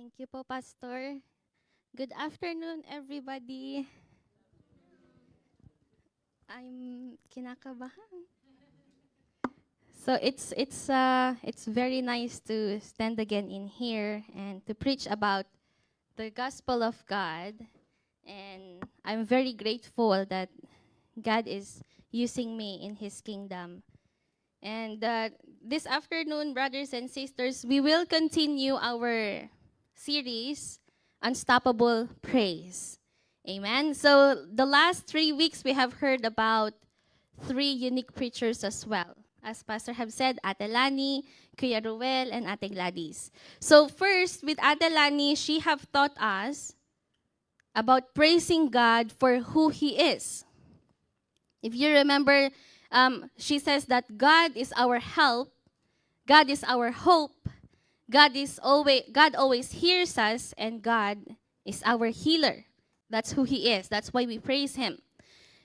Thank you po, Pastor. Good afternoon, everybody. I'm kinakabahan. So it's very nice to stand again in here and to preach about the gospel of God. And I'm very grateful that God is using me in His kingdom. And this afternoon, brothers and sisters, we will continue our series, Unstoppable Praise. Amen. So the last 3 weeks, we have heard about three unique preachers as well. As Pastor have said, Ate Lani, Kuya Ruel, and Ate Gladys. So first, with Ate Lani, she have taught us about praising God for who He is. If you remember, she says that God is our help, God is our hope, God always hears us, and God is our healer. That's who He is. That's why we praise Him.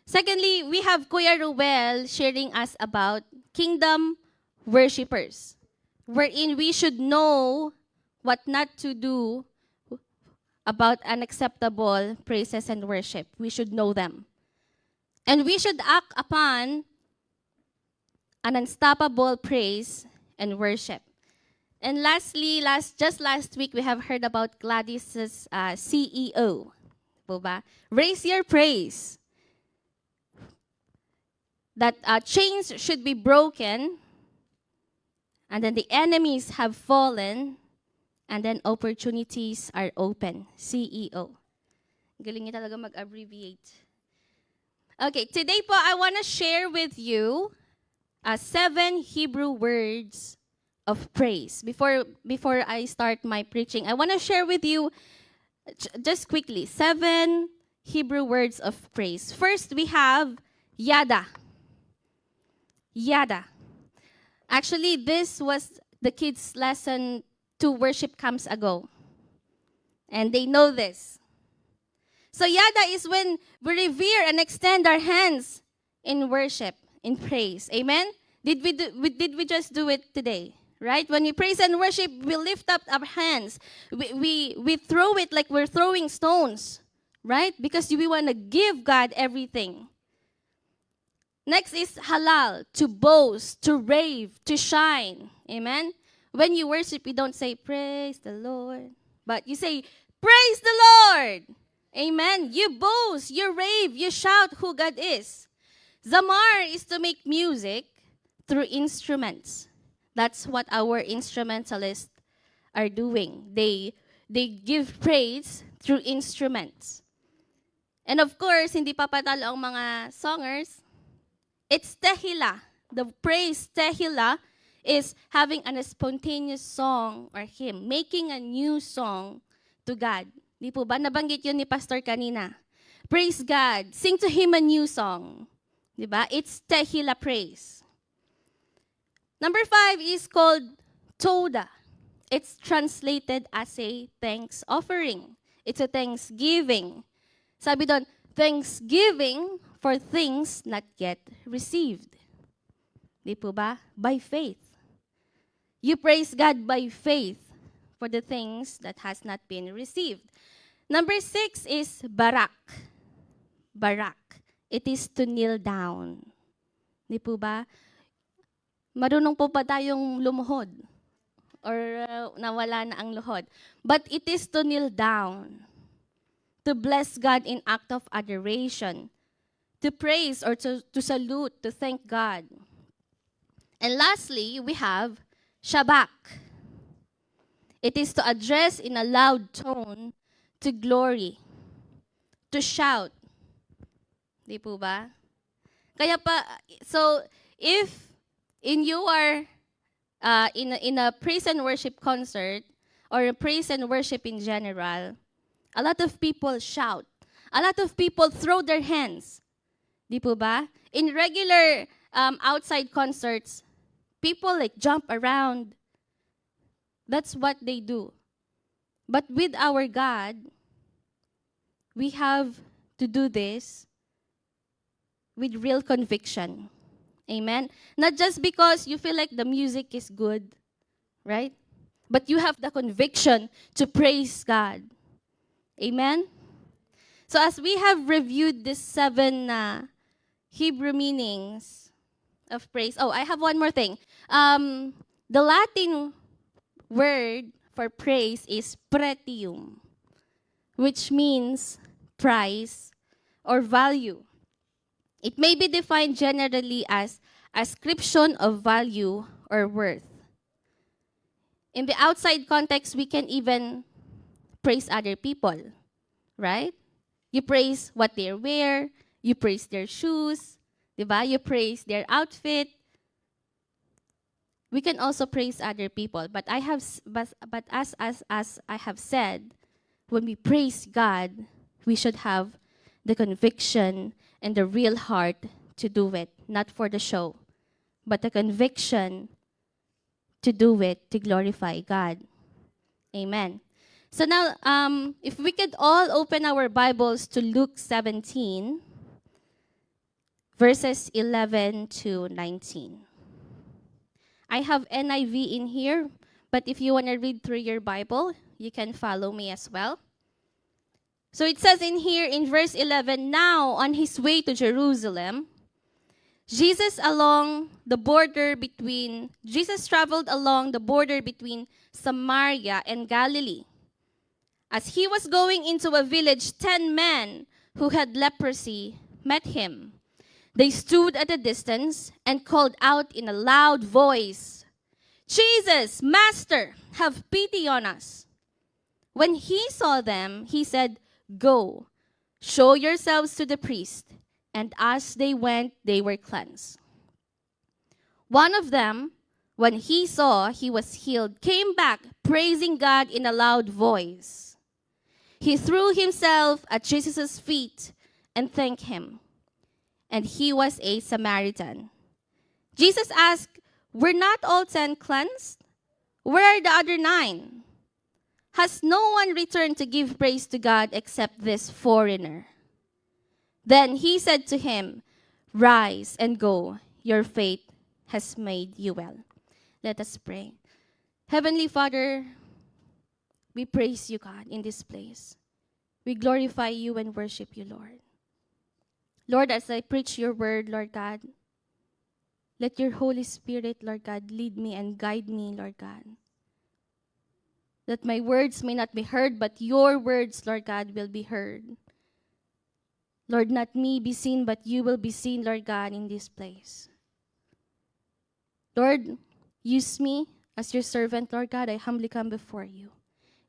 Secondly, we have Kuya Ruel sharing us about kingdom worshipers, wherein we should know what not to do about unacceptable praises and worship. We should know them. And we should act upon an unstoppable praise and worship. And lastly, just last week, we have heard about Gladys's CEO. Po ba? Raise your praise. That chains should be broken, and then the enemies have fallen, and then opportunities are open. CEO. Galing niya talaga mag-abbreviate. Okay, today po, I want to share with you 7 Hebrew words of praise. Before I start my preaching, I want to share with you just quickly 7 Hebrew words of praise. First, we have yada. Yada. Actually, this was the kids' lesson 2 worship camps ago. And they know this. So yada is when we revere and extend our hands in worship, in praise. Amen? Did we just do it today? Right? When we praise and worship, we lift up our hands. We throw it like we're throwing stones. Right? Because we want to give God everything. Next is halal, to boast, to rave, to shine. Amen? When you worship, you don't say, praise the Lord. But you say, praise the Lord. Amen? You boast, you rave, you shout who God is. Zamar is to make music through instruments. That's what our instrumentalists are doing. They give praise through instruments. And of course, hindi pa patalo ang mga songers. It's tehila. The praise tehila is having a spontaneous song or hymn, making a new song to God. Di po ba? Nabanggit yun ni Pastor kanina. Praise God. Sing to Him a new song. Di ba? It's tehila praise. Number 5 is called toda. It's translated as a thanks offering. It's a thanksgiving. Sabi doon, thanksgiving for things not yet received. Di po ba? By faith. You praise God by faith for the things that has not been received. Number 6 is barak. Barak. It is to kneel down. Di po ba? Marunong po pa tayong lumuhod or nawala na ang luhod. But it is to kneel down, to bless God in act of adoration, to praise or to salute, to thank God. And lastly, we have shabak. It is to address in a loud tone to glory, to shout. Di po ba? Kaya pa, so if you are in a praise and worship concert or a praise and worship in general, a lot of people shout. A lot of people throw their hands. Di po ba? In regular outside concerts, people like jump around. That's what they do. But with our God, we have to do this with real conviction. Amen? Not just because you feel like the music is good, right? but you have the conviction to praise God. Amen? So as we have reviewed these 7 Hebrew meanings of praise. Oh, I have one more thing. The Latin word for praise is pretium, which means price or value. It may be defined generally as ascription of value or worth. In the outside context, we can even praise other people, right? You praise what they wear, you praise their shoes, diba? You praise their outfit. We can also praise other people, but as I have said, when we praise God, we should have the conviction and the real heart to do it, not for the show, but the conviction to do it to glorify God. Amen. So now, if we could all open our Bibles to Luke 17, verses 11 to 19. I have NIV in here, but if you want to read through your Bible, you can follow me as well. So it says in here in verse 11, now on his way to Jerusalem, Jesus traveled along the border between Samaria and Galilee. As he was going into a village, 10 men who had leprosy met him. They stood at a distance and called out in a loud voice, Jesus, Master, have pity on us. When he saw them, he said, go, show yourselves to the priest. And as they went, they were cleansed. One of them, when he saw he was healed, came back, praising God in a loud voice. He threw himself at Jesus' feet and thanked him. And he was a Samaritan. Jesus asked, were not all 10 cleansed? Where are the other 9? Has no one returned to give praise to God except this foreigner? Then he said to him, rise and go. Your faith has made you well. Let us pray. Heavenly Father, we praise you, God, in this place. We glorify you and worship you, Lord. Lord, as I preach your word, Lord God, let your Holy Spirit, Lord God, lead me and guide me, Lord God. That my words may not be heard, but your words, Lord God, will be heard. Lord, not me be seen, but you will be seen, Lord God, in this place. Lord, use me as your servant, Lord God. I humbly come before you.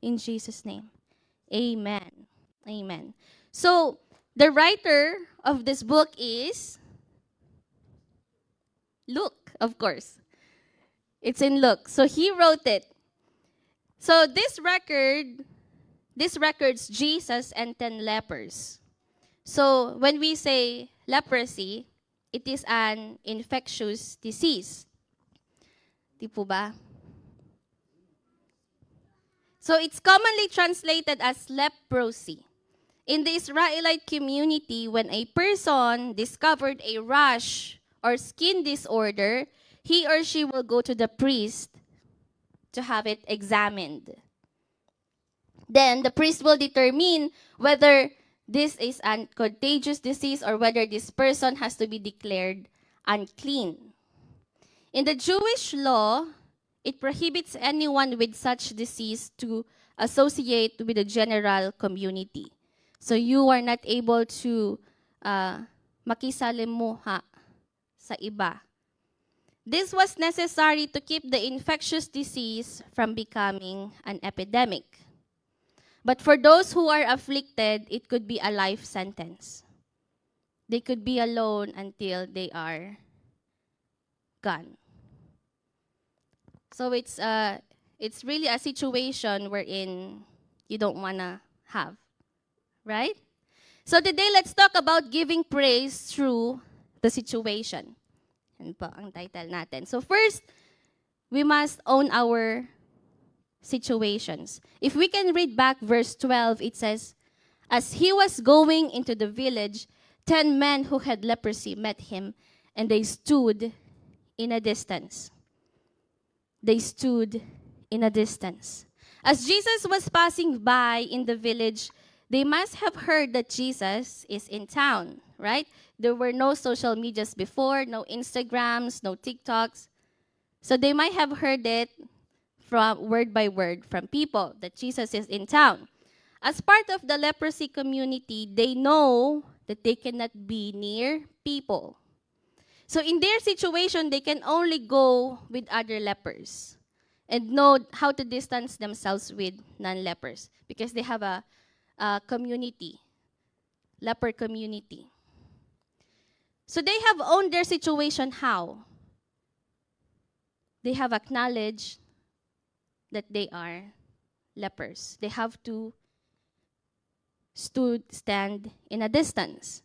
In Jesus' name, amen. Amen. So, the writer of this book is Luke, of course. It's in Luke. So, he wrote it. So, this records Jesus and 10 lepers. So, when we say leprosy, it is an infectious disease. Di po ba? So, it's commonly translated as leprosy. In the Israelite community, when a person discovered a rash or skin disorder, he or she will go to the priest to have it examined. Then, the priest will determine whether this is a contagious disease or whether this person has to be declared unclean. In the Jewish law, it prohibits anyone with such disease to associate with the general community. So you are not able to makisalimuha sa iba. This was necessary to keep the infectious disease from becoming an epidemic. But for those who are afflicted, it could be a life sentence. They could be alone until they are gone. So it's really a situation wherein you don't want to have. Right? So today, let's talk about giving praise through the situation. Yan po ang title natin. So first, we must own our situations. If we can read back verse 12, it says, as he was going into the village, 10 men who had leprosy met him, and they stood in a distance. They stood in a distance. As Jesus was passing by in the village, they must have heard that Jesus is in town, right? There were no social medias before, no Instagrams, no TikToks. So they might have heard it from word by word from people that Jesus is in town. As part of the leprosy community, they know that they cannot be near people. So in their situation, they can only go with other lepers and know how to distance themselves with non-lepers because they have a community, leper community. So they have owned their situation how? They have acknowledged that they are lepers. They have to stand in a distance.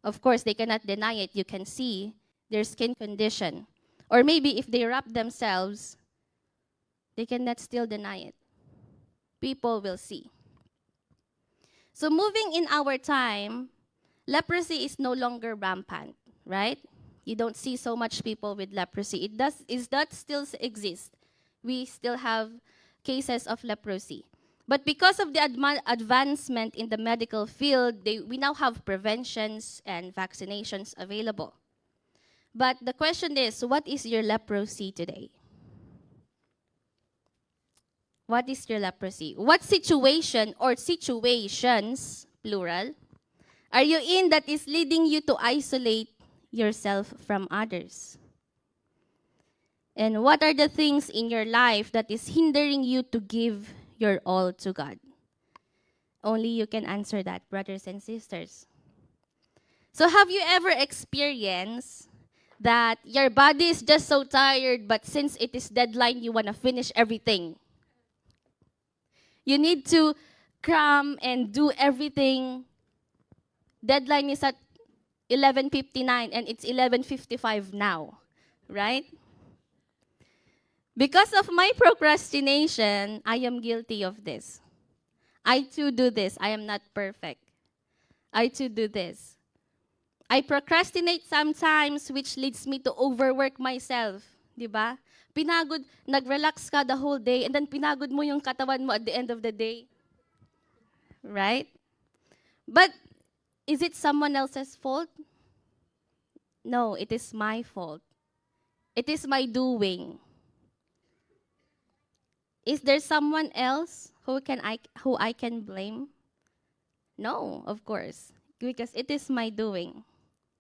Of course, they cannot deny it. You can see their skin condition. Or maybe if they wrap themselves, they cannot still deny it. People will see. So moving in our time, leprosy is no longer rampant, right? You don't see so much people with leprosy. That still exists. We still have cases of leprosy. But because of the advancement in the medical field, we now have preventions and vaccinations available. But the question is, what is your leprosy today? What is your leprosy? What situation or situations, plural, are you in that is leading you to isolate yourself from others? And what are the things in your life that is hindering you to give your all to God? Only you can answer that, brothers and sisters. So have you ever experienced that your body is just so tired, but since it is deadline, you want to finish everything? You need to cram and do everything. Deadline is at 11:59 and it's 11:55 now, right? Because of my procrastination, I am guilty of this. I too do this. I am not perfect. I too do this. I procrastinate sometimes, which leads me to overwork myself. Diba? Pinagod, nag-relax ka the whole day, and then pinagod mo yung katawan mo at the end of the day. Right? But is it someone else's fault? No, it is my fault. It is my doing. Is there someone else who I can blame? No, of course, because it is my doing.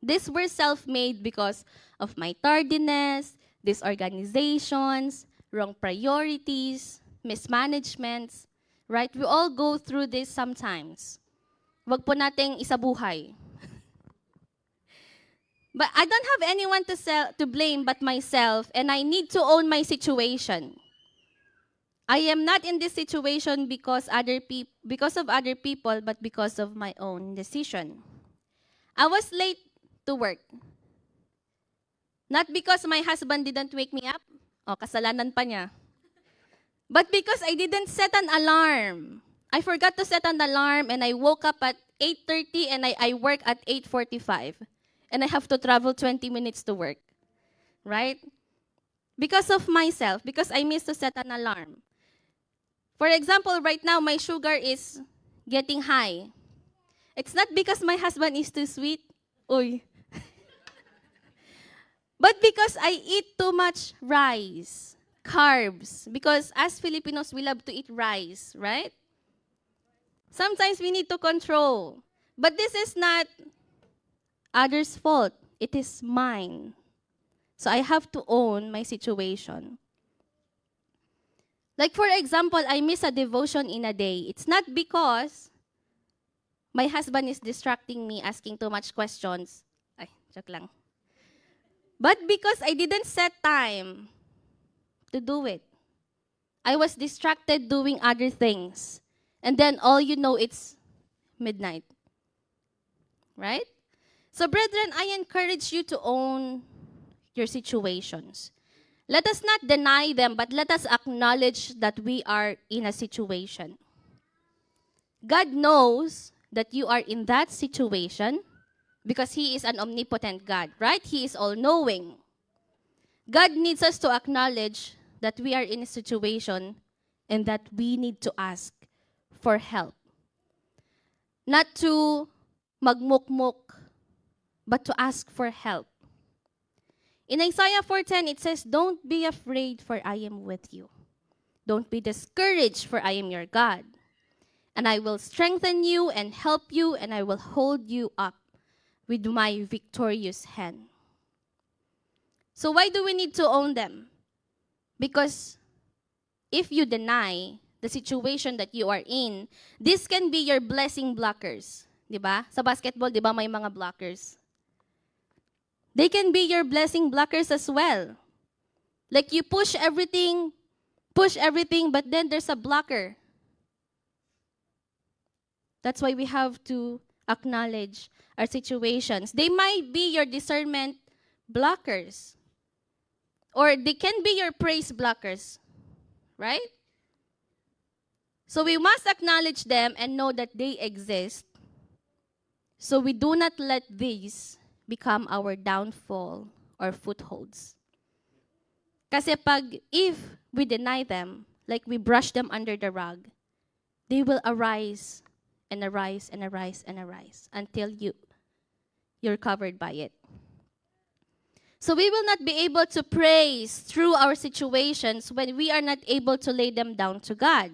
These were self-made because of my tardiness, disorganizations, wrong priorities, mismanagements, right? We all go through this sometimes. Wag po nating isabuhay. But I don't have anyone to blame but myself, and I need to own my situation. I am not in this situation because of other people, but because of my own decision. I was late to work. Not because my husband didn't wake me up. O, kasalanan pa niya. But because I didn't set an alarm. I forgot to set an alarm and I woke up at 8:30 and I work at 8:45. And I have to travel 20 minutes to work. Right? Because of myself, because I missed to set an alarm. For example, right now, my sugar is getting high. It's not because my husband is too sweet. Uy. But because I eat too much rice, carbs. Because as Filipinos, we love to eat rice, right? Sometimes we need to control. But this is not others' fault. It is mine. So I have to own my situation. Like for example, I miss a devotion in a day. It's not because my husband is distracting me, asking too much questions. Ay, joke lang. But because I didn't set time to do it. I was distracted doing other things. And then all you know, it's midnight. Right? So brethren, I encourage you to own your situations. Let us not deny them, but let us acknowledge that we are in a situation. God knows that you are in that situation because He is an omnipotent God, right? He is all-knowing. God needs us to acknowledge that we are in a situation and that we need to ask for help. Not to magmukmuk, but to ask for help. In Isaiah 4:10, it says, "Don't be afraid, for I am with you. Don't be discouraged, for I am your God. And I will strengthen you and help you, and I will hold you up with my victorious hand." So why do we need to own them? Because if you deny the situation that you are in, this can be your blessing blockers. Diba? Sa basketball, diba may mga blockers? They can be your blessing blockers as well. Like you push everything, but then there's a blocker. That's why we have to acknowledge our situations. They might be your discernment blockers. Or they can be your praise blockers. Right? So we must acknowledge them and know that they exist. So we do not let these become our downfall or footholds. Kasi if we deny them, like we brush them under the rug, they will arise and arise and arise and arise until you're covered by it. So we will not be able to praise through our situations when we are not able to lay them down to God.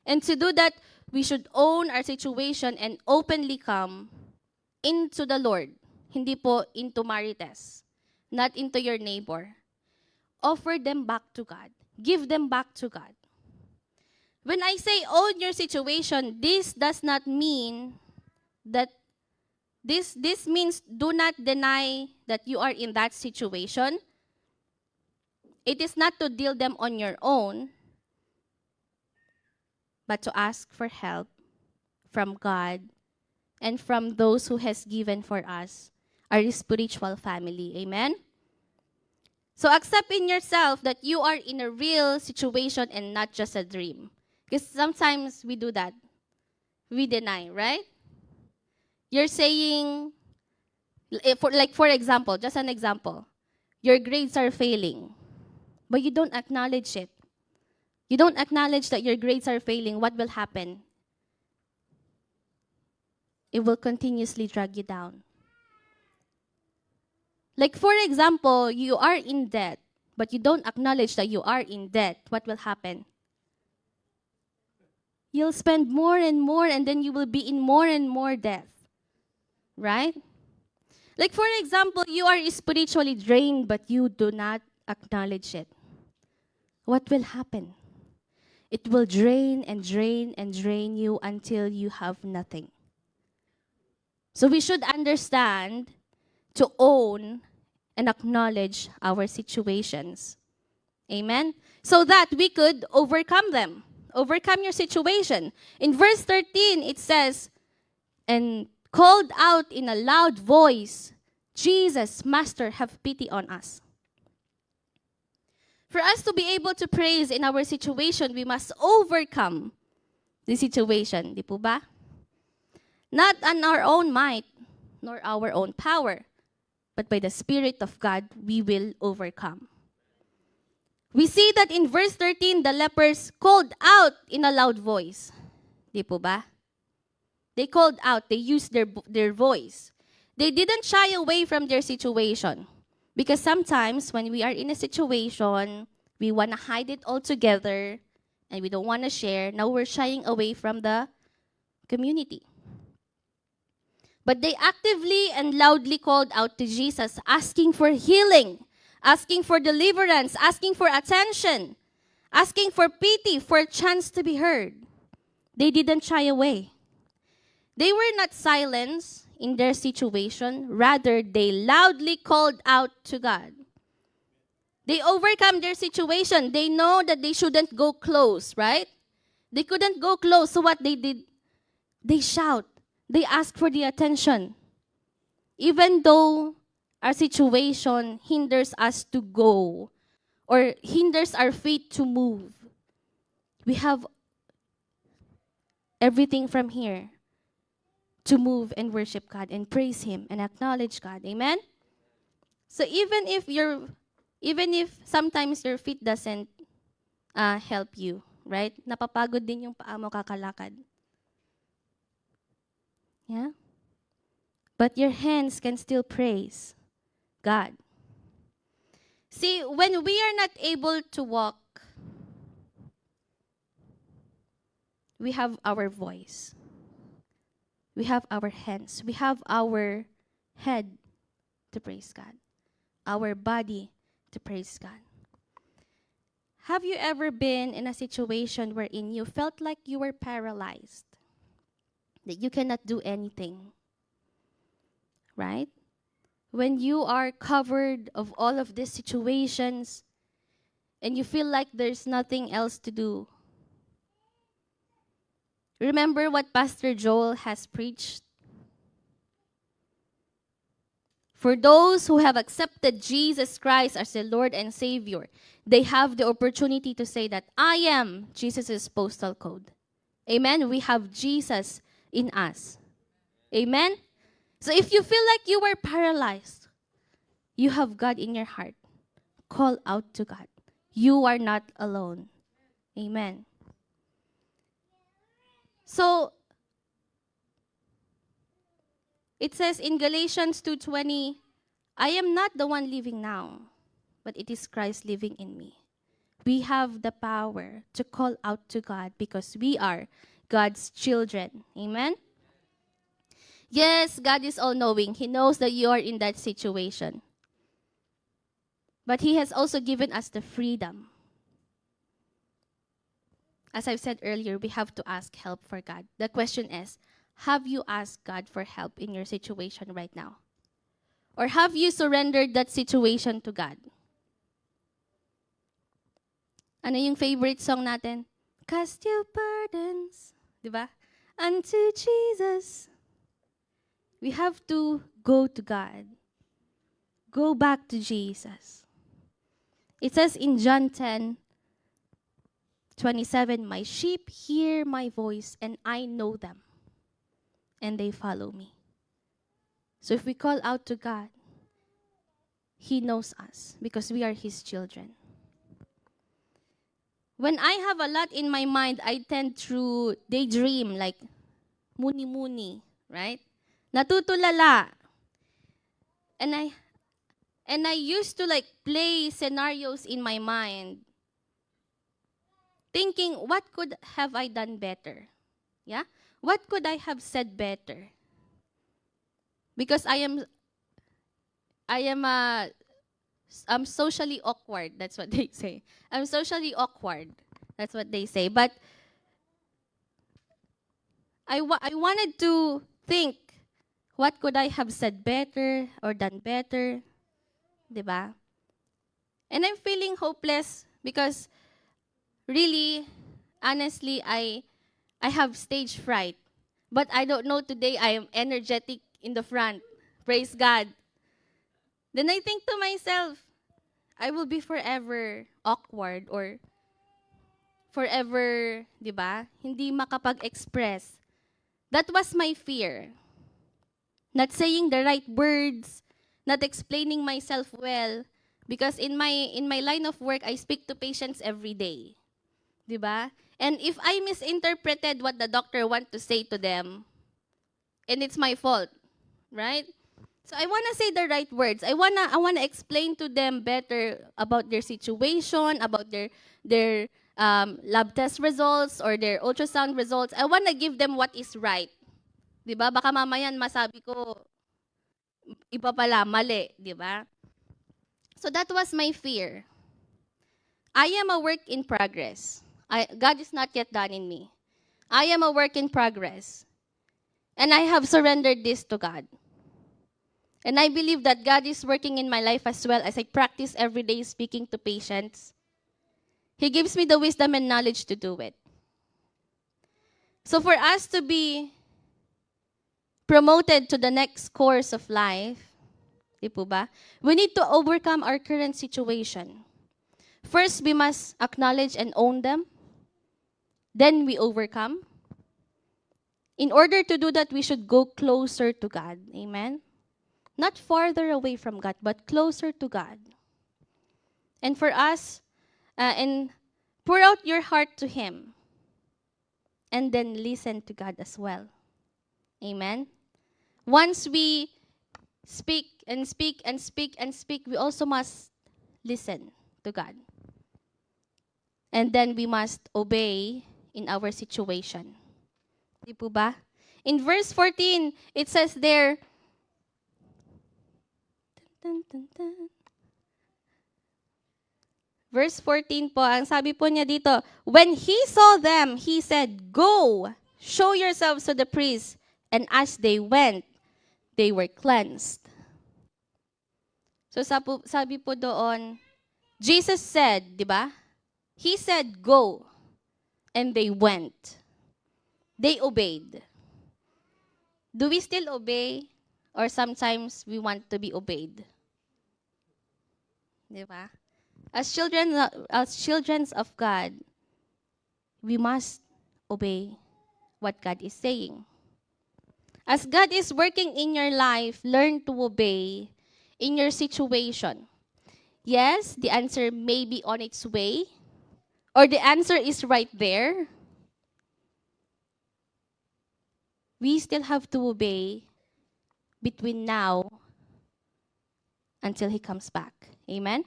And to do that, we should own our situation and openly come into the Lord. Hindi po into Marites, not into your neighbor. Offer them back to God. Give them back to God. When I say own your situation, this does not mean that this means do not deny that you are in that situation. It is not to deal them on your own, but to ask for help from God and from those who has given for us, our spiritual family. Amen? So accept in yourself that you are in a real situation and not just a dream. Because sometimes we do that. We deny, right? You're saying, for example, just an example, your grades are failing, but you don't acknowledge it. You don't acknowledge that your grades are failing. What will happen? It will continuously drag you down. Like for example, you are in debt, but you don't acknowledge that you are in debt. What will happen? You'll spend more and more, and then you will be in more and more debt. Right? Like for example, you are spiritually drained, but you do not acknowledge it. What will happen? It will drain and drain and drain you until you have nothing. So we should understand to own and acknowledge our situations. Amen? So that we could overcome them. Overcome your situation. In verse 13, it says, "And called out in a loud voice, 'Jesus, Master, have pity on us.'" For us to be able to praise in our situation, we must overcome the situation. Di po ba? Not on our own might, nor our own power, but by the Spirit of God, we will overcome. We see that in verse 13, the lepers called out in a loud voice. Di po ba? They called out. They used their voice. They didn't shy away from their situation. Because sometimes when we are in a situation, we want to hide it all together and we don't want to share. Now we're shying away from the community. But they actively and loudly called out to Jesus, asking for healing, asking for deliverance, asking for attention, asking for pity, for a chance to be heard. They didn't shy away. They were not silenced in their situation. Rather, they loudly called out to God. They overcome their situation. They know that they shouldn't go close, right? They couldn't go close. So what they did, they shout. They ask for the attention. Even though our situation hinders us to go or hinders our feet to move, we have everything from here to move and worship God and praise Him and acknowledge God. Amen? So even if sometimes your feet doesn't help you, right? Napapagod din yung paa mo kakalakad. Yeah? But your hands can still praise God. See, when we are not able to walk, we have our voice. We have our hands. We have our head to praise God. Our body to praise God. Have you ever been in a situation wherein you felt like you were paralyzed? That you cannot do anything? Right? When you are covered of all of these situations and you feel like there's nothing else to do. Remember what Pastor Joel has preached? For those who have accepted Jesus Christ as their Lord and Savior, they have the opportunity to say that I am Jesus' postal code. Amen? We have Jesus in us. Amen? So if you feel like you were paralyzed, you have God in your heart. Call out to God. You are not alone. Amen. So, it says in Galatians 2:20, I am not the one living now, but it is Christ living in me. We have the power to call out to God because we are God's children. Amen? Yes, God is all-knowing. He knows that you are in that situation. But He has also given us the freedom. As I've said earlier, we have to ask help for God. The question is, have you asked God for help in your situation right now? Or have you surrendered that situation to God? Ano yung favorite song natin? Cast your burdens, di ba? Unto Jesus. We have to go to God. Go back to Jesus. It says in John 10:27, my sheep hear my voice and I know them and they follow me. So if we call out to God, He knows us because we are His children. When I have a lot in my mind, I tend to daydream, like muni-muni, right? Natutulala. And I used to like play scenarios in my mind, thinking, what could have I done better? Yeah? What could I have said better? Because I'm socially awkward. That's what they say. I'm socially awkward. That's what they say. But I wanted to think, what could I have said better or done better? Diba? And I'm feeling hopeless because really, honestly, I have stage fright. But I don't know, today I am energetic in the front. Praise God. Then I think to myself, I will be forever awkward or forever, di ba, hindi makapag-express. That was my fear. Not saying the right words, not explaining myself well, because in my line of work, I speak to patients every day. Di ba? And if I misinterpreted what the doctor want to say to them, and it's my fault, right? So I want to say the right words. I wanna explain to them better about their situation, about their lab test results or their ultrasound results. I wanna give them what is right. 'Di ba? Baka mamayan masabi ko iba pala, mali, 'di ba? So that was my fear. I am a work in progress. God is not yet done in me. I am a work in progress. And I have surrendered this to God. And I believe that God is working in my life as well as I practice every day speaking to patients. He gives me the wisdom and knowledge to do it. So for us to be promoted to the next course of life, di po ba? We need to overcome our current situation. First, we must acknowledge and own them. Then we overcome. In order to do that, we should go closer to God. Amen? Not farther away from God, but closer to God. And for us, in Pour out your heart to Him. And then listen to God as well. Amen? Once we speak and speak and speak and speak, we also must listen to God. And then we must obey in our situation. Di po ba? In verse 14, it says there, verse 14 po, ang sabi po niya dito, when he saw them, he said, go, show yourselves to the priest. And as they went, they were cleansed. So sabi po doon, Jesus said, di ba? He said, go. And they went. They obeyed. Do we still obey? Or sometimes we want to be obeyed? Di ba? As children of God, we must obey what God is saying. As God is working in your life, learn to obey in your situation. Yes, the answer may be on its way, or the answer is right there. We still have to obey between now until He comes back. Amen?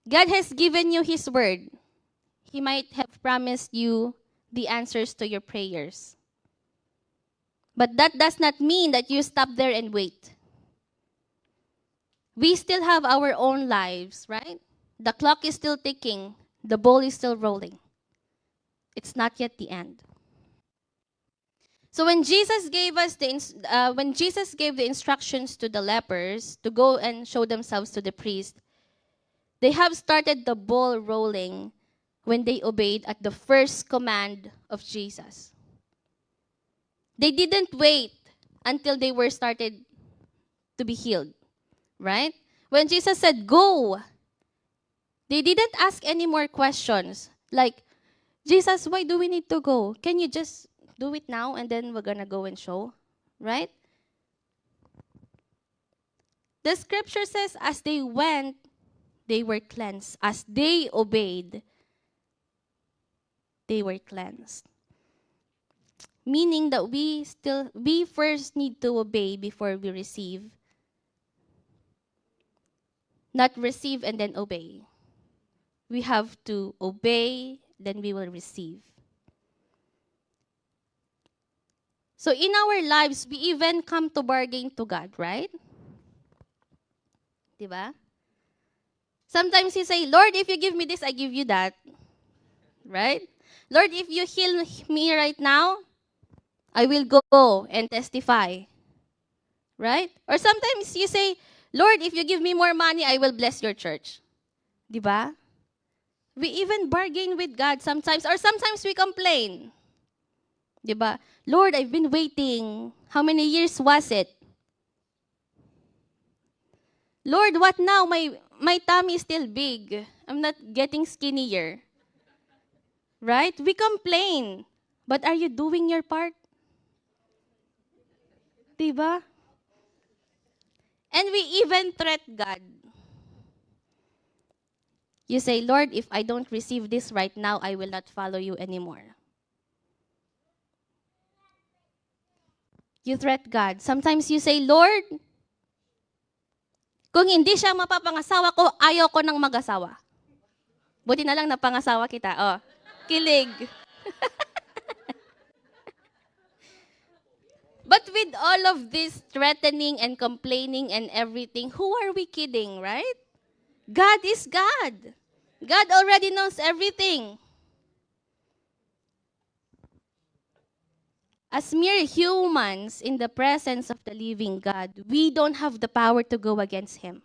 God has given you His word. He might have promised you the answers to your prayers. But that does not mean that you stop there and wait. We still have our own lives, right? The clock is still ticking. The ball is still rolling. It's not yet the end. So when Jesus gave the instructions to the lepers to go and show themselves to the priest, they have started the ball rolling when they obeyed at the first command of Jesus. They didn't wait until they were started to be healed, right? When Jesus said, go, they didn't ask any more questions. Like, Jesus, why do we need to go? Can you just do it now and then we're gonna go and show, right? The scripture says, as they went, they were cleansed. As they obeyed, they were cleansed. Meaning that we first need to obey before we receive. Not receive and then obey. We have to obey, then we will receive. So in our lives, we even come to bargain to God, right? Diba? Sometimes you say, Lord, if you give me this, I give you that. Right? Lord, if you heal me right now, I will go and testify. Right? Or sometimes you say, Lord, if you give me more money, I will bless your church. Diba? We even bargain with God sometimes, or sometimes we complain. Diba? Lord, I've been waiting. How many years was it? Lord, what now? My tummy is still big. I'm not getting skinnier. Right? We complain. But are you doing your part? Diba? And we even threat God. You say, Lord, if I don't receive this right now, I will not follow you anymore. You threat God. Sometimes you say, Lord, kung hindi siya mapapangasawa ko, ayaw ko nang mag-asawa. Buti na lang napangasawa kita. Oh, kilig. But with all of this threatening and complaining and everything, who are we kidding, right? God is God. God already knows everything. As mere humans in the presence of the living God, we don't have the power to go against Him.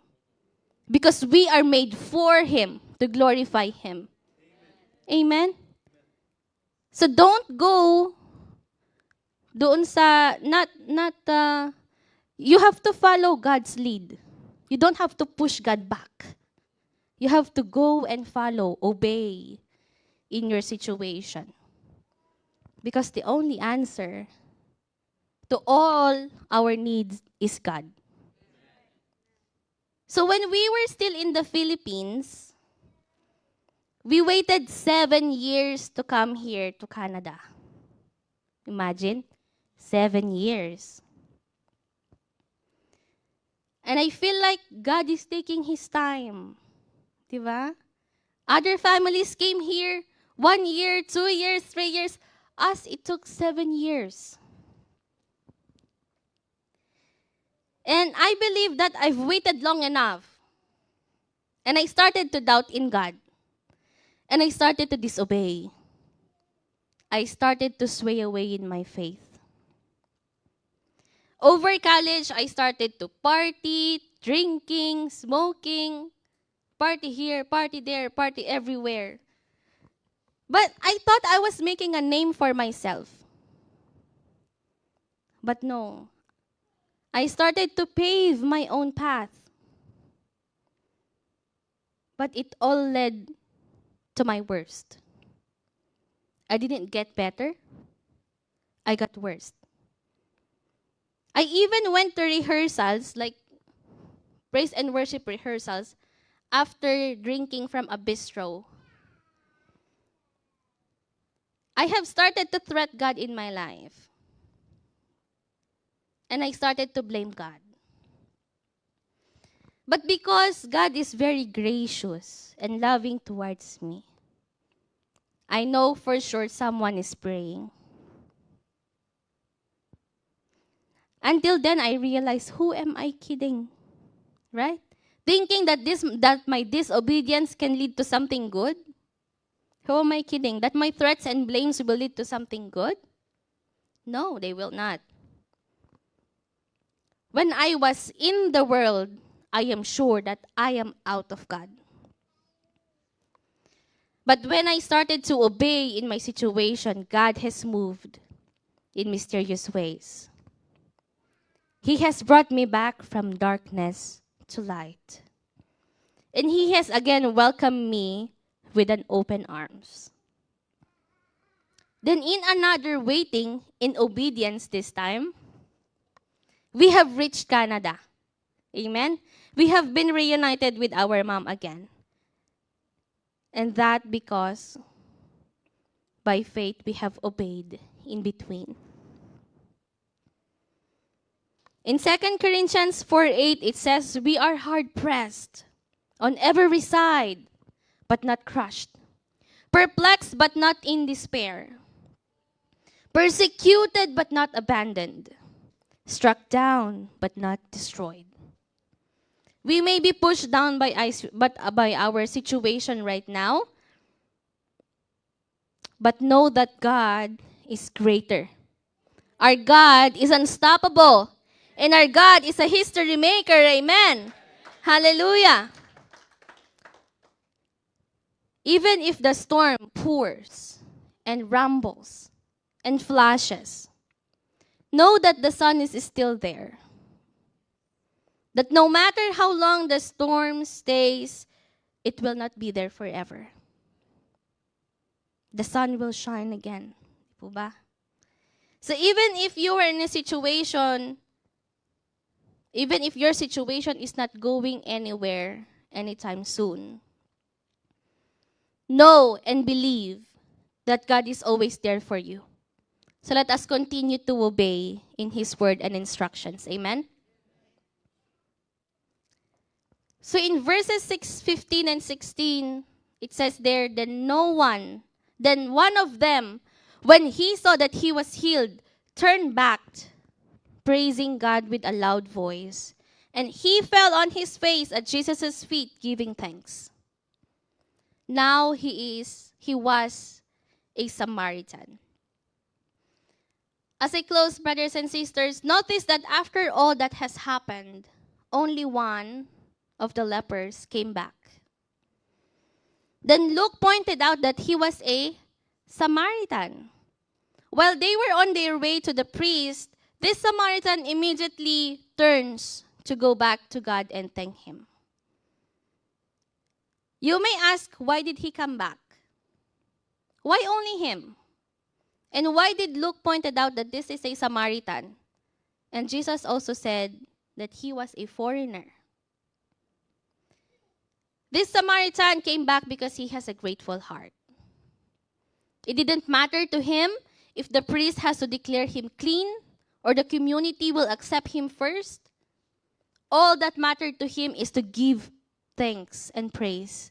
Because we are made for Him, to glorify Him. Amen? So don't go doon sa, you have to follow God's lead. You don't have to push God back. You have to go and follow, obey in your situation. Because the only answer to all our needs is God. So when we were still in the Philippines, We waited 7 years to come here to Canada. Imagine, 7 years. And I feel like God is taking His time. Diba? Other families came here 1 year, 2 years, 3 years. Us, it took 7 years. And I believe that I've waited long enough. And I started to doubt in God. And I started to disobey. I started to sway away in my faith. Over college, I started to party, drinking, smoking, party here, party there, party everywhere. But I thought I was making a name for myself. But no. I started to pave my own path. But it all led to my worst. I didn't get better. I got worse. I even went to rehearsals, like praise and worship rehearsals, after drinking from a bistro. I have started to threat God in my life. And I started to blame God. But because God is very gracious and loving towards me, I know for sure someone is praying. Until then, I realized, who am I kidding? Right? Thinking that my disobedience can lead to something good? Who am I kidding? That my threats and blames will lead to something good? No, they will not. When I was in the world, I am sure that I am out of God. But when I started to obey in my situation, God has moved in mysterious ways. He has brought me back from darkness to light. And He has again welcomed me with an open arms. Then in another waiting, in obedience this time, we have reached Canada. Amen? We have been reunited with our mom again. And that because by faith we have obeyed in between. In 2 Corinthians 4:8, it says, we are hard pressed on every side, but not crushed. Perplexed, but not in despair. Persecuted, but not abandoned. Struck down, but not destroyed. We may be pushed down by our situation right now, but know that God is greater. Our God is unstoppable. And our God is a history maker. Amen. Hallelujah. Even if the storm pours and rumbles and flashes, know that the sun is still there. That no matter how long the storm stays, it will not be there forever. The sun will shine again. Di po ba? So even if you are in a situation, even if your situation is not going anywhere anytime soon, know and believe that God is always there for you. So let us continue to obey in His word and instructions. Amen? So in verses 15 and 16, it says there, then one of them, when he saw that he was healed, turned back, praising God with a loud voice. And he fell on his face at Jesus' feet, giving thanks. Now he was a Samaritan. As I close, brothers and sisters, notice that after all that has happened, only one of the lepers came back. Then Luke pointed out that he was a Samaritan. While they were on their way to the priest, this Samaritan immediately turns to go back to God and thank Him. You may ask, why did he come back? Why only him? And why did Luke pointed out that this is a Samaritan? And Jesus also said that he was a foreigner. This Samaritan came back because he has a grateful heart. It didn't matter to him if the priest has to declare him clean or the community will accept him first. All that mattered to him is to give thanks and praise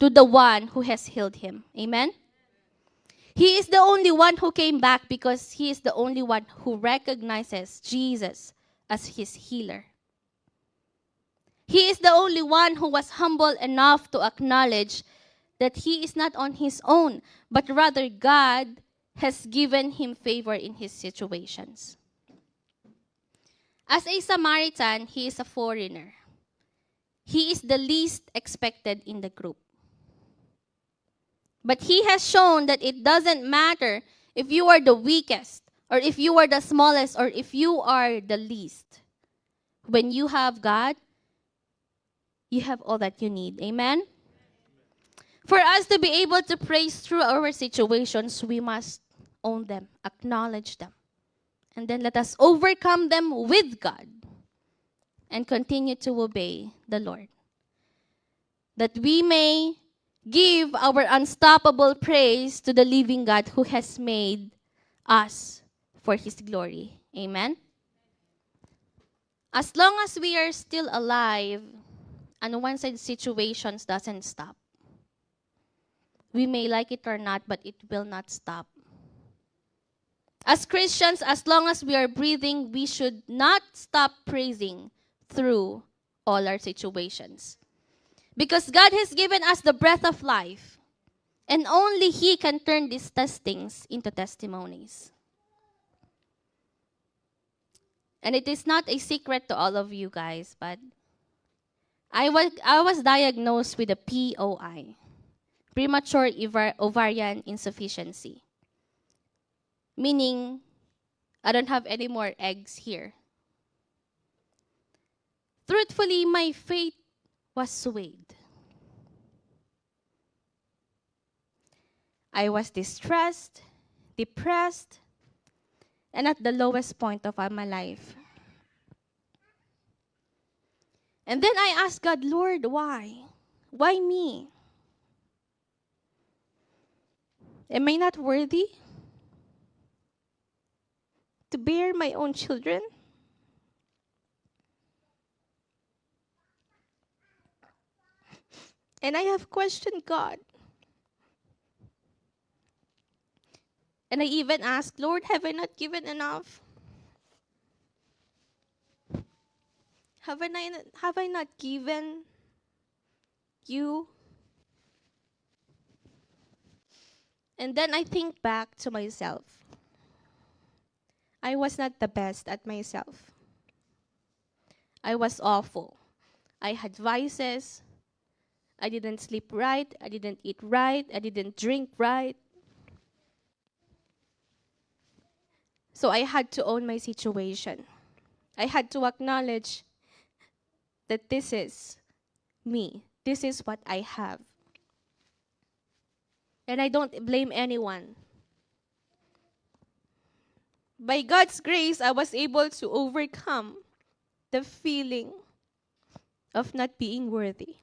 to the one who has healed him. Amen? He is the only one who came back because he is the only one who recognizes Jesus as his healer. He is the only one who was humble enough to acknowledge that he is not on his own, but rather God has given him favor in his situations. As a Samaritan, he is a foreigner. He is the least expected in the group. But he has shown that it doesn't matter if you are the weakest, or if you are the smallest, or if you are the least. When you have God, you have all that you need. Amen? For us to be able to praise through our situations, we must own them, acknowledge them. And then let us overcome them with God and continue to obey the Lord. That we may give our unstoppable praise to the living God who has made us for His glory. Amen? As long as we are still alive, and one side situations doesn't stop. We may like it or not, but it will not stop. As Christians, as long as we are breathing, we should not stop praising through all our situations. Because God has given us the breath of life, and only He can turn these testings into testimonies. And it is not a secret to all of you guys, but I was diagnosed with a POI, premature ovarian insufficiency. Meaning, I don't have any more eggs here. Truthfully, my faith was swayed. I was distressed, depressed, and at the lowest point of my life. And then I asked God, Lord, why? Why me? Am I not worthy to bear my own children? And I have questioned God. And I even asked, Lord, have I not given enough? Have I not given you? And then I think back to myself. I was not the best at myself. I was awful. I had vices. I didn't sleep right. I didn't eat right. I didn't drink right. So I had to own my situation. I had to acknowledge that this is me. This is what I have. And I don't blame anyone. By God's grace, I was able to overcome the feeling of not being worthy.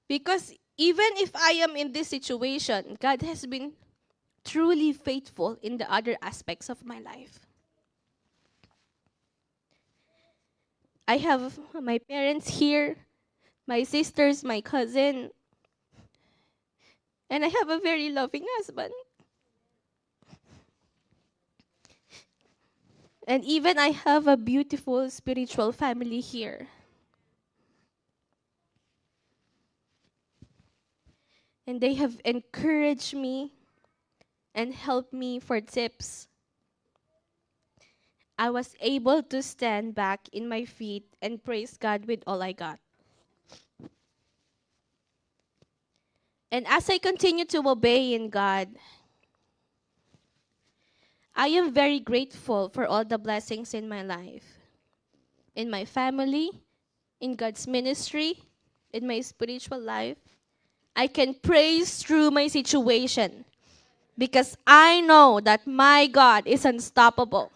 Because even if I am in this situation, God has been truly faithful in the other aspects of my life. I have my parents here, my sisters, my cousin, and I have a very loving husband. And even I have a beautiful spiritual family here. And they have encouraged me and helped me for tips. I was able to stand back in my feet and praise God with all I got. And as I continue to obey in God, I am very grateful for all the blessings in my life, in my family, in God's ministry, in my spiritual life. I can praise through my situation because I know that my God is unstoppable,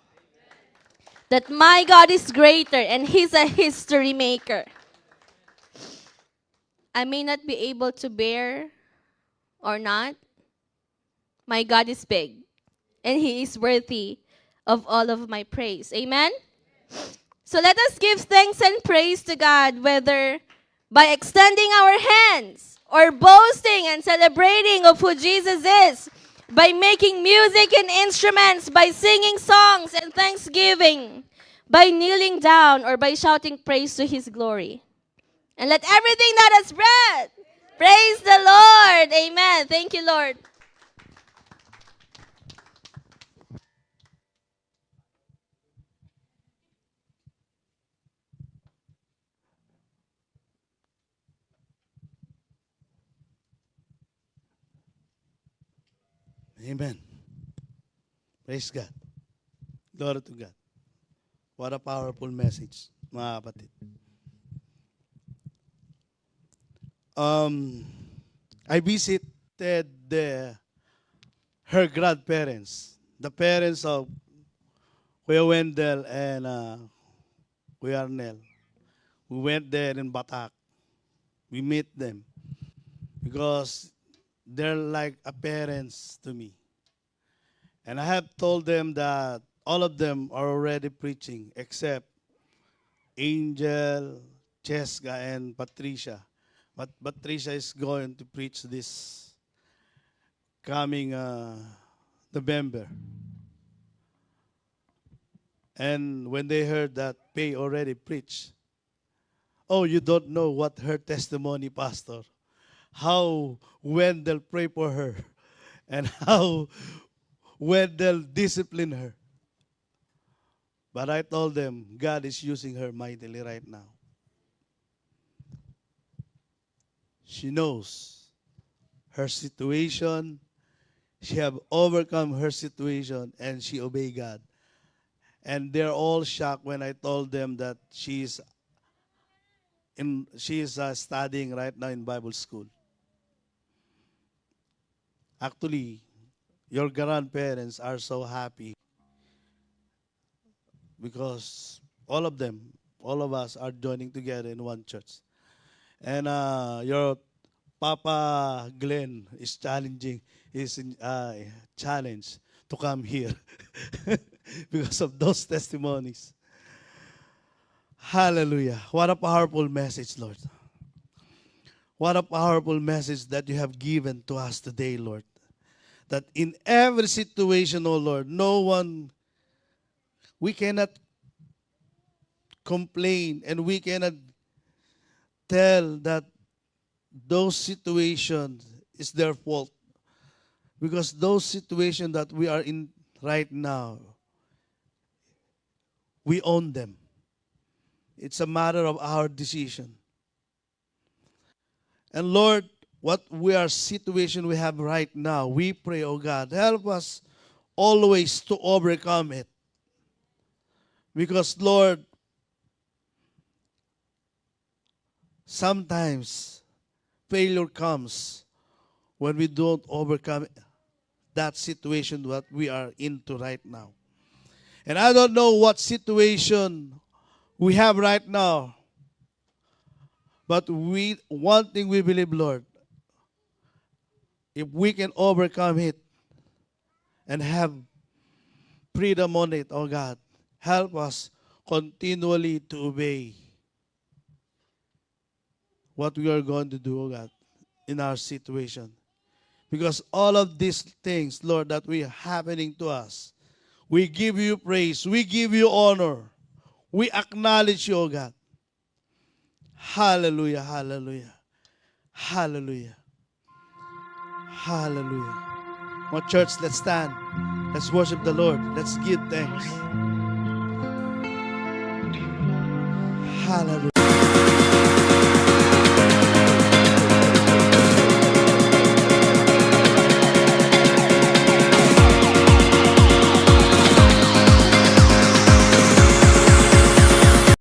that my God is greater and He's a history maker. I may not be able to bear or not, my God is big, and He is worthy of all of my praise. Amen? So let us give thanks and praise to God, whether by extending our hands or boasting and celebrating of who Jesus is, by making music and instruments, by singing songs and thanksgiving, by kneeling down or by shouting praise to His glory. And let everything that has breath praise the Lord. Amen. Thank you, Lord. Amen. Praise God. Glory to God. What a powerful message, mga kapatid. Um, I visited her grandparents, the parents of Kuya Wendell and Kuya Arnel. We went there in Batak. We met them because they're like a parents to me. And I have told them that all of them are already preaching except Angel, Cheska, and Patricia. But Patricia is going to preach this coming November. And when they heard that Pay already preached, oh, you don't know what her testimony, Pastor. How Wendell prayed for her and how Wendell disciplined her. But I told them, God is using her mightily right now. She knows her situation. She have overcome her situation and she obeyed God. And they're all shocked when I told them that she is studying right now in Bible school. Actually, your grandparents are so happy because all of them, all of us are joining together in one church. And your Papa Glenn is challenging, is challenged to come here because of those testimonies. Hallelujah. What a powerful message, Lord. What a powerful message that you have given to us today, Lord. That in every situation, oh Lord, we cannot complain and we cannot tell that those situations is their fault. Because those situations that we are in right now, we own them. It's a matter of our decision. And Lord, what situation we have right now, we pray, oh God, help us always to overcome it. Because Lord, sometimes failure comes when we don't overcome that situation that we are into right now. And I don't know what situation we have right now, but one thing we believe, Lord, if we can overcome it and have freedom on it, oh God, help us continually to obey what we are going to do, oh God, in our situation. Because all of these things, Lord, that we are happening to us, we give you praise, we give you honor, we acknowledge you, oh God. Hallelujah, hallelujah, hallelujah, hallelujah. My church, let's stand. Let's worship the Lord. Let's give thanks. Hallelujah.